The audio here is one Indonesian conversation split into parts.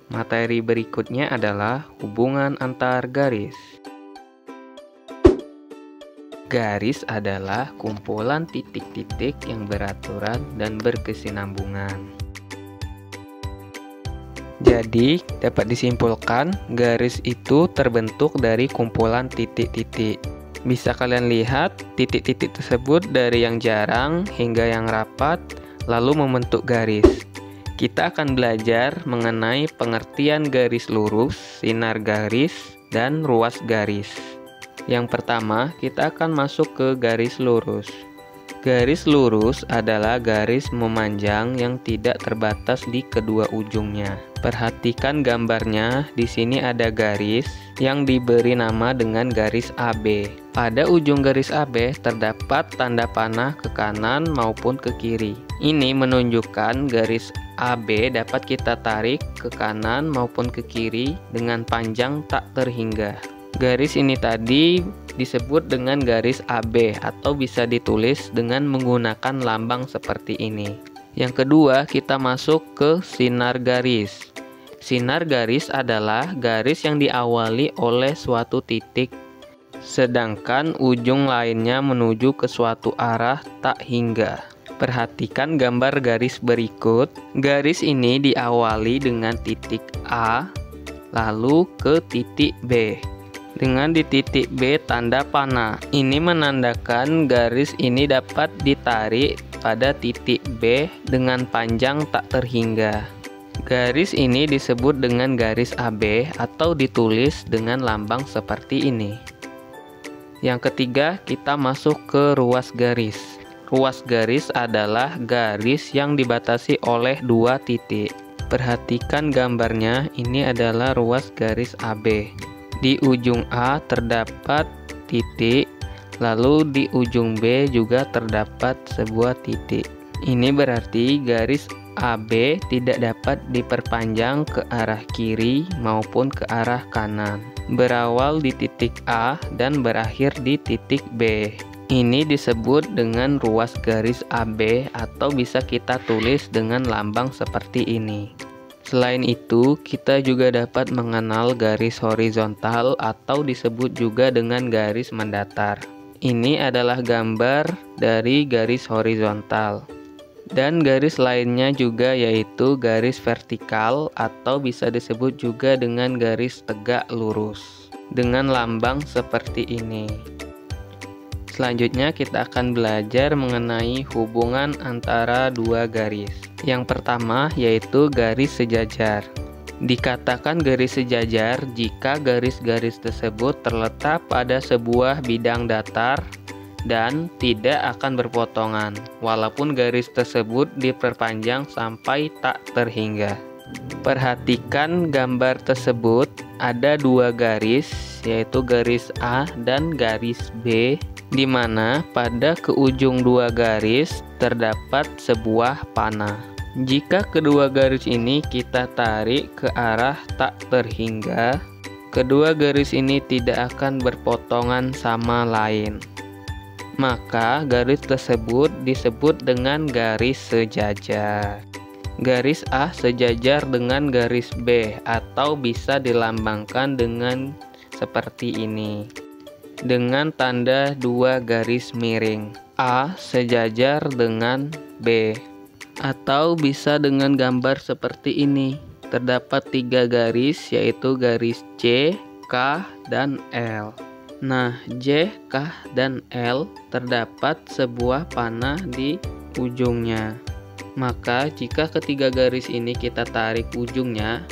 Materi berikutnya adalah hubungan antar garis. Garis adalah kumpulan titik-titik yang beraturan dan berkesinambungan. Jadi, dapat disimpulkan garis itu terbentuk dari kumpulan titik-titik. Bisa kalian lihat titik-titik tersebut dari yang jarang hingga yang rapat, lalu membentuk garis. Kita akan belajar mengenai pengertian garis lurus, sinar garis, dan ruas garis. Yang pertama, kita akan masuk ke garis lurus. Garis lurus adalah garis memanjang yang tidak terbatas di kedua ujungnya. Perhatikan gambarnya, di sini ada garis yang diberi nama dengan garis AB. Pada ujung garis AB terdapat tanda panah ke kanan maupun ke kiri. Ini menunjukkan garis AB dapat kita tarik ke kanan maupun ke kiri dengan panjang tak terhingga. Garis ini tadi disebut dengan garis AB atau bisa ditulis dengan menggunakan lambang seperti ini. Yang kedua, kita masuk ke sinar garis. Sinar garis adalah garis yang diawali oleh suatu titik, sedangkan ujung lainnya menuju ke suatu arah tak hingga. Perhatikan gambar garis berikut. Garis ini diawali dengan titik A, lalu ke titik B. Dengan di titik B tanda panah. Ini menandakan garis ini dapat ditarik pada titik B dengan panjang tak terhingga. Garis ini disebut dengan garis AB atau ditulis dengan lambang seperti ini. Yang ketiga, kita masuk ke ruas garis. Ruas garis adalah garis yang dibatasi oleh dua titik. Perhatikan gambarnya, ini adalah ruas garis AB. Di ujung A terdapat titik, lalu di ujung B juga terdapat sebuah titik. Ini berarti garis AB tidak dapat diperpanjang ke arah kiri maupun ke arah kanan. Berawal di titik A dan berakhir di titik B. Ini disebut dengan ruas garis AB atau bisa kita tulis dengan lambang seperti ini. Selain itu, kita juga dapat mengenal garis horizontal atau disebut juga dengan garis mendatar. Ini adalah gambar dari garis horizontal. Dan garis lainnya juga yaitu garis vertikal atau bisa disebut juga dengan garis tegak lurus. Dengan lambang seperti ini. Selanjutnya kita akan belajar mengenai hubungan antara dua garis. Yang pertama yaitu garis sejajar. Dikatakan garis sejajar jika garis-garis tersebut terletak pada sebuah bidang datar dan tidak akan berpotongan, walaupun garis tersebut diperpanjang sampai tak terhingga. Perhatikan gambar tersebut, ada dua garis, yaitu garis A dan garis B, di mana pada ke ujung dua garis terdapat sebuah panah. Jika kedua garis ini kita tarik ke arah tak terhingga, kedua garis ini tidak akan berpotongan sama lain. Maka garis tersebut disebut dengan garis sejajar. Garis A sejajar dengan garis B atau bisa dilambangkan dengan seperti ini. Dengan tanda dua garis miring. A sejajar dengan B. Atau bisa dengan gambar seperti ini. Terdapat tiga garis yaitu garis C, K, dan L. Nah, J, K, dan L terdapat sebuah panah di ujungnya. Maka jika ketiga garis ini kita tarik ujungnya,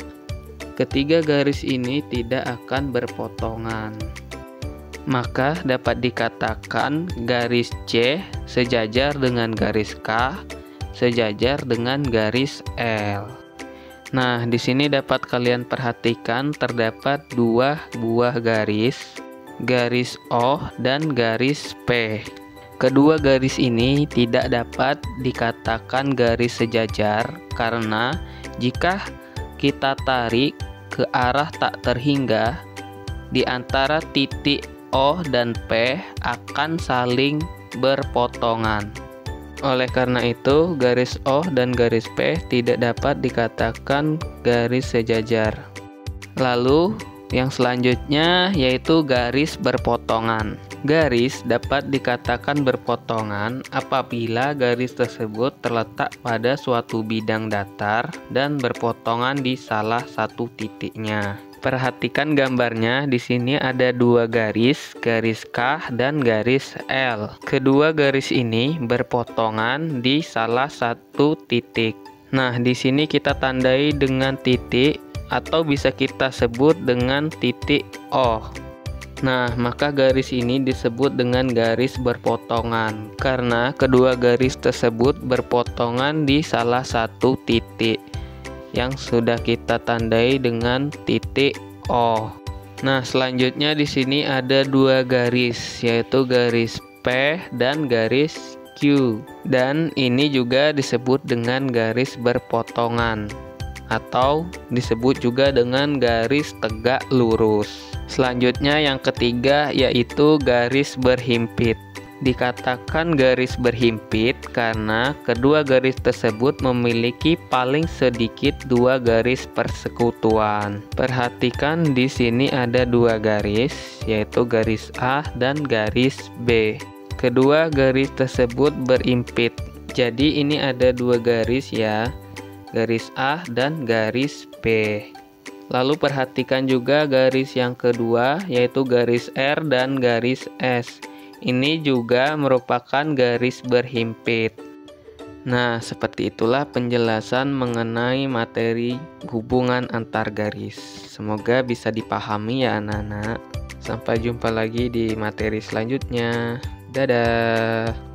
ketiga garis ini tidak akan berpotongan. Maka dapat dikatakan garis C sejajar dengan garis K sejajar dengan garis L. Nah, di sini dapat kalian perhatikan terdapat dua buah garis O dan garis P. Kedua garis ini tidak dapat dikatakan garis sejajar karena jika kita tarik ke arah tak terhingga, di antara titik O dan P akan saling berpotongan. Oleh karena itu, garis O dan garis P tidak dapat dikatakan garis sejajar. Lalu, yang selanjutnya yaitu garis berpotongan. Garis dapat dikatakan berpotongan apabila garis tersebut terletak pada suatu bidang datar dan berpotongan di salah satu titiknya. Perhatikan gambarnya, di sini ada dua garis K dan garis L. Kedua garis ini berpotongan di salah satu titik. Nah, di sini kita tandai dengan titik atau bisa kita sebut dengan titik O. Nah, maka garis ini disebut dengan garis berpotongan karena kedua garis tersebut berpotongan di salah satu titik yang sudah kita tandai dengan titik O. Nah, selanjutnya di sini ada dua garis, yaitu garis P dan garis Q. Dan ini juga disebut dengan garis berpotongan atau disebut juga dengan garis tegak lurus. Selanjutnya yang ketiga yaitu garis berhimpit. Dikatakan garis berhimpit karena kedua garis tersebut memiliki paling sedikit dua garis persekutuan. Perhatikan di sini ada dua garis, yaitu garis A dan garis B. Kedua garis tersebut berimpit. Jadi ini ada dua garis ya, garis A dan garis B. Lalu perhatikan juga garis yang kedua, yaitu garis R dan garis S. Ini juga merupakan garis berhimpit. Nah, seperti itulah penjelasan mengenai materi hubungan antar garis. Semoga bisa dipahami ya anak-anak. Sampai jumpa lagi di materi selanjutnya. Dadah.